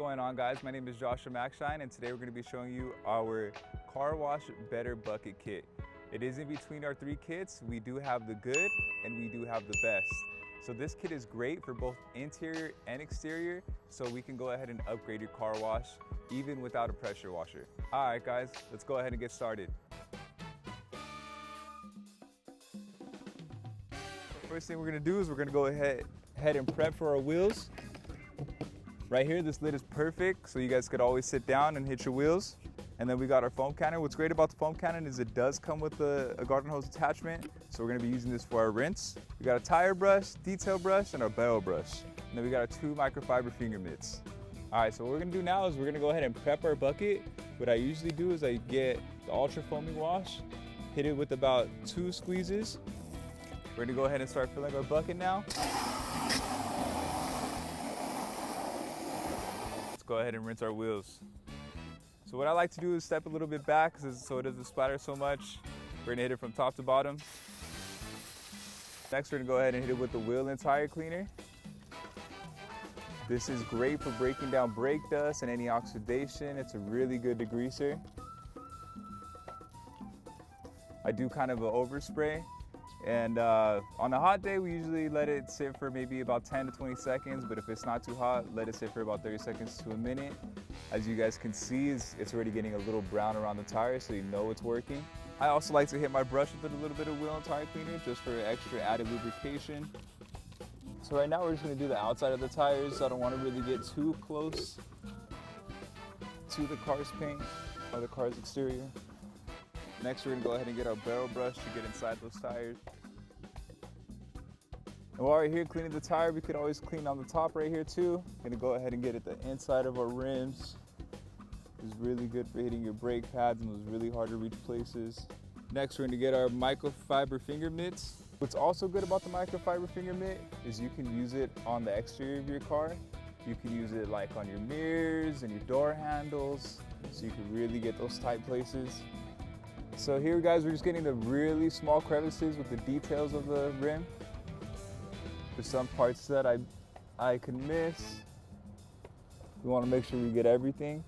going on, guys? My name is Josh from MaxShine, and today we're going to be showing you our car wash better bucket kit. It is in between our three kits. We do have the good and we do have the best. So this kit is great for both interior and exterior, so we can go ahead and upgrade your car wash even without a pressure washer. All right, guys, let's go ahead and get started. First thing we're going to do is we're going to go ahead and prep for our wheels. Right here, this lid is perfect, so you guys could always sit down and hit your wheels. And then we got our foam cannon. What's great about the foam cannon is it does come with a garden hose attachment, so we're gonna be using this for our rinse. We got a tire brush, detail brush, and our barrel brush. And then we got our 2 microfiber finger mitts. All right, so what we're gonna do now is we're gonna go ahead and prep our bucket. What I usually do is I get the ultra foaming wash, hit it with about 2 squeezes. We're gonna go ahead and start filling our bucket now. Go ahead and rinse our wheels. So what I like to do is step a little bit back so it doesn't splatter so much. We're gonna hit it from top to bottom. Next, we're gonna go ahead and hit it with the wheel and tire cleaner. This is great for breaking down brake dust and any oxidation. It's a really good degreaser. I do kind of an overspray. And on a hot day, we usually let it sit for maybe about 10 to 20 seconds, but if it's not too hot, let it sit for about 30 seconds to a minute. As you guys can see, it's already getting a little brown around the tire, so you know it's working. I also like to hit my brush with a little bit of wheel and tire cleaner just for extra added lubrication. So right now we're just gonna do the outside of the tires. I don't wanna really get too close to the car's paint or the car's exterior. Next, we're gonna go ahead and get our barrel brush to get inside those tires. And while we're here cleaning the tire, we could always clean on the top right here too. Gonna go ahead and get at the inside of our rims. It's really good for hitting your brake pads and those really hard to reach places. Next, we're gonna get our microfiber finger mitts. What's also good about the microfiber finger mitt is you can use it on the exterior of your car. You can use it like on your mirrors and your door handles, so you can really get those tight places. So here, guys, we're just getting the really small crevices with the details of the rim. There's some parts that I can miss. We want to make sure we get everything.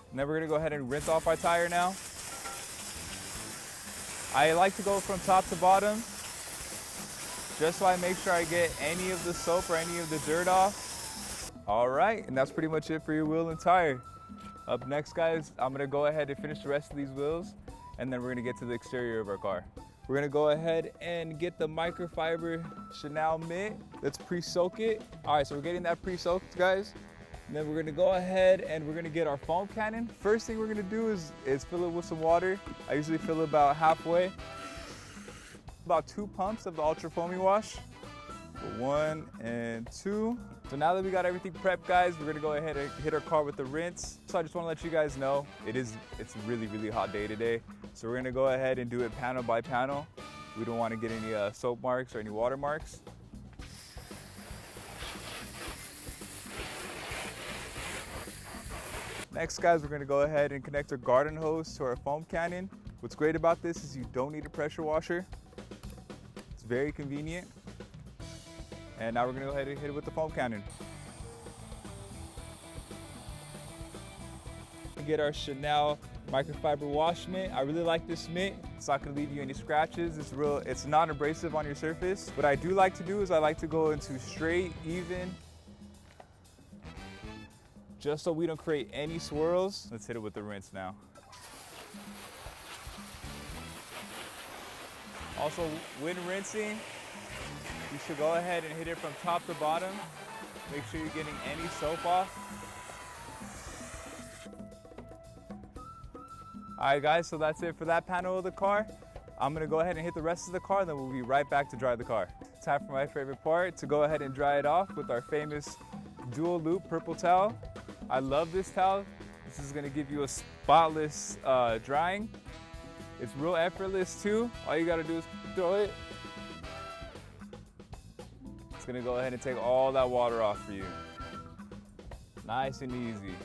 And then we're gonna go ahead and rinse off our tire now. I like to go from top to bottom, just so I make sure I get any of the soap or any of the dirt off. All right, and that's pretty much it for your wheel and tire. Up next, guys, I'm gonna go ahead and finish the rest of these wheels, and then we're gonna get to the exterior of our car. We're gonna go ahead and get the microfiber Chenille mitt. Let's pre-soak it. All right, so we're getting that pre-soaked, guys. And then we're gonna go ahead and we're gonna get our foam cannon. First thing we're gonna do is fill it with some water. I usually fill it about halfway. About 2 pumps of the ultra foaming wash. 1 and 2. So now that we got everything prepped, guys, we're gonna go ahead and hit our car with the rinse. So I just wanna let you guys know, it's a really, really hot day today. So we're gonna go ahead and do it panel by panel. We don't wanna get any soap marks or any water marks. Next, guys, we're gonna go ahead and connect our garden hose to our foam cannon. What's great about this is you don't need a pressure washer. It's very convenient. And now we're gonna go ahead and hit it with the foam cannon. Get our Chenille microfiber wash mitt. I really like this mitt. It's not gonna leave you any scratches. It's not abrasive on your surface. What I do like to do is I like to go into straight, even, just so we don't create any swirls. Let's hit it with the rinse now. Also, when rinsing, you should go ahead and hit it from top to bottom. Make sure you're getting any soap off. All right, guys, so that's it for that panel of the car. I'm gonna go ahead and hit the rest of the car, then we'll be right back to dry the car. Time for my favorite part, to go ahead and dry it off with our famous dual loop purple towel. I love this towel. This is gonna give you a spotless drying. It's real effortless too. All you gotta do is throw it. It's gonna go ahead and take all that water off for you. Nice and easy.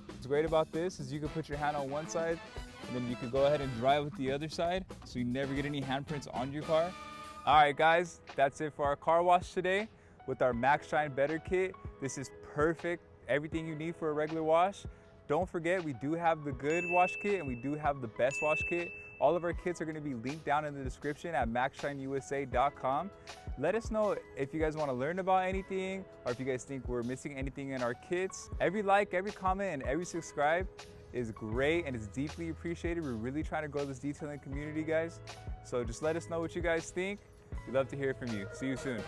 What's great about this is you can put your hand on one side and then you can go ahead and dry with the other side so you never get any handprints on your car. All right, guys, that's it for our car wash today. with our MaxShine Better Kit. This is perfect, everything you need for a regular wash. Don't forget, we do have the good wash kit and we do have the best wash kit. All of our kits are gonna be linked down in the description at maxshineusa.com. Let us know if you guys wanna learn about anything or if you guys think we're missing anything in our kits. Every like, every comment, and every subscribe is great and it's deeply appreciated. We're really trying to grow this detailing community, guys. So just let us know what you guys think. We'd love to hear from you. See you soon.